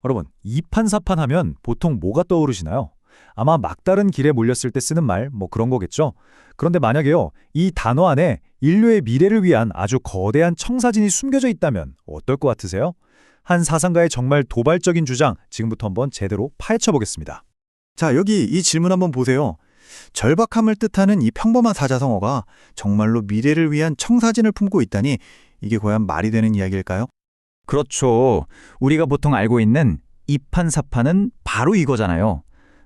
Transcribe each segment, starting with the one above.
여러분, 이판사판 하면 보통 뭐가 떠오르시나요? 아마 막다른 길에 몰렸을 때 쓰는 말, 뭐 그런 거겠죠? 그런데 만약에요, 이 단어 안에 인류의 미래를 위한 아주 거대한 청사진이 숨겨져 있다면 어떨 것 같으세요? 한 사상가의 정말 도발적인 주장, 지금부터 한번 제대로 파헤쳐 보겠습니다. 자, 여기 이 질문 한번 보세요. 절박함을 뜻하는 이 평범한 사자성어가 정말로 미래를 위한 청사진을 품고 있다니 이게 과연 말이 되는 이야기일까요? 그렇죠. 우리가 보통 알고 있는 이판사판은 바로 이거잖아요.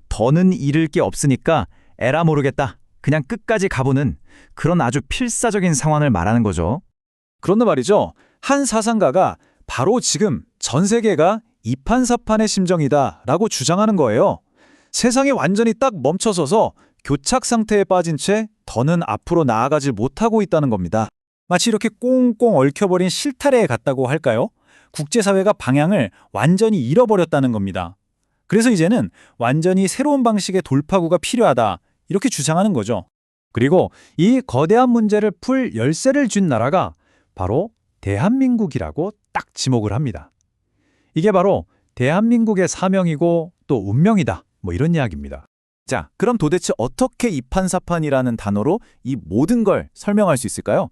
더는 잃을 게 없으니까 에라 모르겠다. 그냥 끝까지 가보는 그런 아주 필사적인 상황을 말하는 거죠. 그런데 말이죠, 한 사상가가 바로 지금 전 세계가 이판사판의 심정이다라고 주장하는 거예요. 세상이 완전히 딱 멈춰서서 교착 상태에 빠진 채 더는 앞으로 나아가지 못하고 있다는 겁니다. 마치 이렇게 꽁꽁 얽혀버린 실타래에 갔다고 할까요? 국제사회가 방향을 완전히 잃어버렸다는 겁니다. 그래서 이제는 완전히 새로운 방식의 돌파구가 필요하다, 이렇게 주장하는 거죠. 그리고 이 거대한 문제를 풀 열쇠를 준 나라가 바로 대한민국이라고 딱 지목을 합니다. 이게 바로 대한민국의 사명이고 또 운명이다, 뭐 이런 이야기입니다. 자, 그럼 도대체 어떻게 이판사판이라는 단어로 이 모든 걸 설명할 수 있을까요?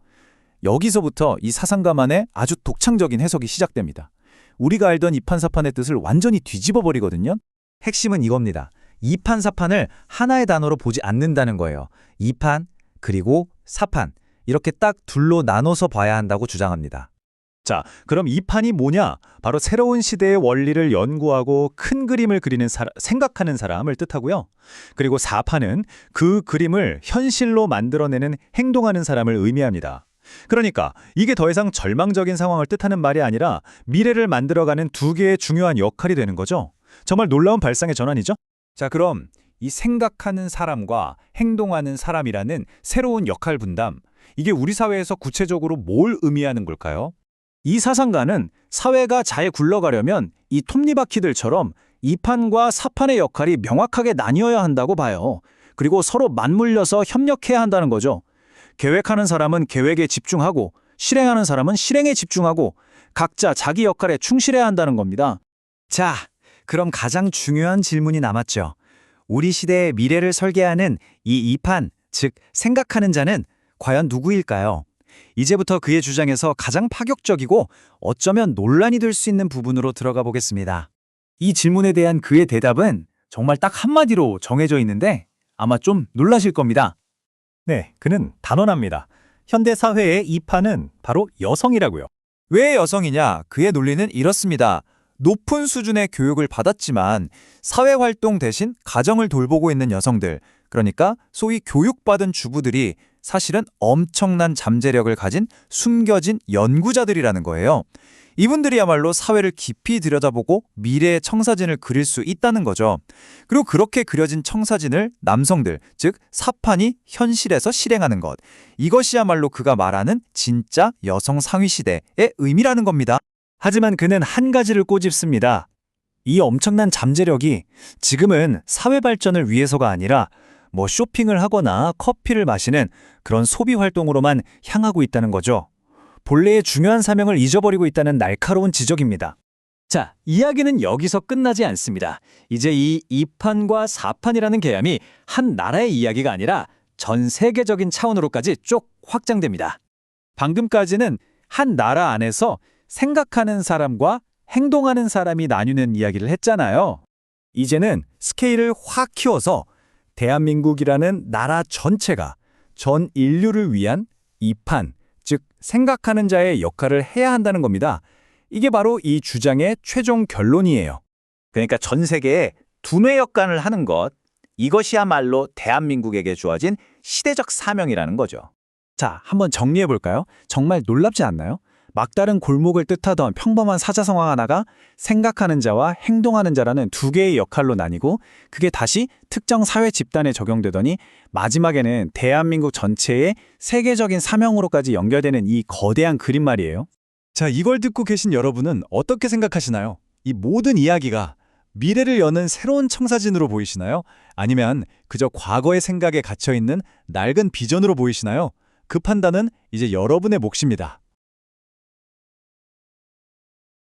여기서부터 이 사상가만의 아주 독창적인 해석이 시작됩니다. 우리가 알던 이판사판의 뜻을 완전히 뒤집어 버리거든요. 핵심은 이겁니다. 이판사판을 하나의 단어로 보지 않는다는 거예요. 이판 그리고 사판, 이렇게 딱 둘로 나눠서 봐야 한다고 주장합니다. 자, 그럼 이 판이 뭐냐? 바로 새로운 시대의 원리를 연구하고 큰 그림을 그리는 생각하는 사람을 뜻하고요. 그리고 사판은 그 그림을 현실로 만들어내는 행동하는 사람을 의미합니다. 그러니까 이게 더 이상 절망적인 상황을 뜻하는 말이 아니라 미래를 만들어가는 두 개의 중요한 역할이 되는 거죠. 정말 놀라운 발상의 전환이죠? 자, 그럼 이 생각하는 사람과 행동하는 사람이라는 새로운 역할 분담, 이게 우리 사회에서 구체적으로 뭘 의미하는 걸까요? 이 사상가는 사회가 잘 굴러가려면 이 톱니바퀴들처럼 이판과 사판의 역할이 명확하게 나뉘어야 한다고 봐요. 그리고 서로 맞물려서 협력해야 한다는 거죠. 계획하는 사람은 계획에 집중하고 실행하는 사람은 실행에 집중하고 각자 자기 역할에 충실해야 한다는 겁니다. 자, 그럼 가장 중요한 질문이 남았죠. 우리 시대의 미래를 설계하는 이 이판, 즉 생각하는 자는 과연 누구일까요? 이제부터 그의 주장에서 가장 파격적이고 어쩌면 논란이 될 수 있는 부분으로 들어가 보겠습니다. 이 질문에 대한 그의 대답은 정말 딱 한마디로 정해져 있는데 아마 좀 놀라실 겁니다. 네, 그는 단언합니다. 현대 사회의 이판은 바로 여성이라고요. 왜 여성이냐? 그의 논리는 이렇습니다. 높은 수준의 교육을 받았지만 사회활동 대신 가정을 돌보고 있는 여성들, 그러니까 소위 교육받은 주부들이 사실은 엄청난 잠재력을 가진 숨겨진 연구자들이라는 거예요. 이분들이야말로 사회를 깊이 들여다보고 미래의 청사진을 그릴 수 있다는 거죠. 그리고 그렇게 그려진 청사진을 남성들, 즉 사판이 현실에서 실행하는 것. 이것이야말로 그가 말하는 진짜 여성 상위 시대의 의미라는 겁니다. 하지만 그는 한 가지를 꼬집습니다. 이 엄청난 잠재력이 지금은 사회 발전을 위해서가 아니라 뭐 쇼핑을 하거나 커피를 마시는 그런 소비 활동으로만 향하고 있다는 거죠. 본래의 중요한 사명을 잊어버리고 있다는 날카로운 지적입니다. 자, 이야기는 여기서 끝나지 않습니다. 이제 이 이판과 사판이라는 개념이 한 나라의 이야기가 아니라 전 세계적인 차원으로까지 쭉 확장됩니다. 방금까지는 한 나라 안에서 생각하는 사람과 행동하는 사람이 나뉘는 이야기를 했잖아요. 이제는 스케일을 확 키워서 대한민국이라는 나라 전체가 전 인류를 위한 이판, 즉 생각하는 자의 역할을 해야 한다는 겁니다. 이게 바로 이 주장의 최종 결론이에요. 그러니까 전 세계에 두뇌 역관을 하는 것, 이것이야말로 대한민국에게 주어진 시대적 사명이라는 거죠. 자, 한번 정리해 볼까요? 정말 놀랍지 않나요? 막다른 골목을 뜻하던 평범한 사자성어 하나가 생각하는 자와 행동하는 자라는 두 개의 역할로 나뉘고 그게 다시 특정 사회 집단에 적용되더니 마지막에는 대한민국 전체의 세계적인 사명으로까지 연결되는 이 거대한 그림 말이에요. 자, 이걸 듣고 계신 여러분은 어떻게 생각하시나요? 이 모든 이야기가 미래를 여는 새로운 청사진으로 보이시나요? 아니면 그저 과거의 생각에 갇혀있는 낡은 비전으로 보이시나요? 그 판단은 이제 여러분의 몫입니다.